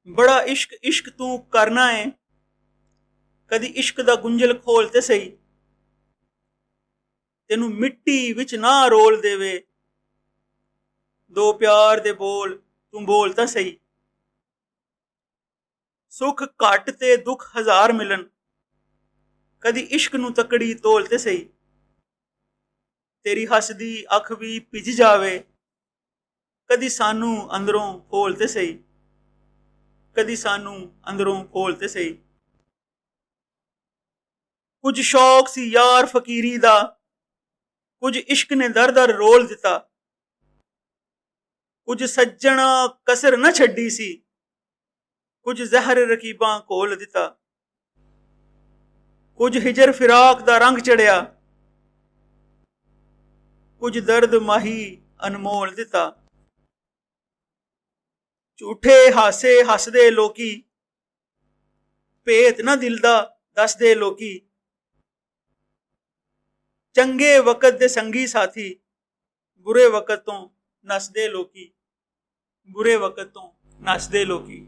बड़ा इश्क इश्क तू करना है, कदी इश्क दा गुंजल खोल ते सही, तेनू मिट्टी विच ना रोल देवे, दो प्यार दे बोल तू बोल तां सही। सुख घट ते दुख हजार मिलन, कदी इश्क नू तकड़ी तोल ते सही, तेरी हसदी अख भी भिज जावे, कदी सानू अंदरों खोल ते सही, कदी सानू अंदरों खोल ते सही। कुछ शौक सी यार फकीरी दा, कुछ इश्क ने दर दर रोल दिता, कुछ सज्जन कसर न छड्डी सी, कुछ जहर रकीबां घोल दिता, कुछ हिजर फिराक दा रंग चढ़िया, कुछ दर्द माही अनमोल दिता। झूठे हासे हसदे लोकी, भेत न दिल दा दसदे लोकी, चंगे वकत दे संगी साथी, बुरे वकत तो नसदे लोकी, बुरे वकत तो नसदे लोकी।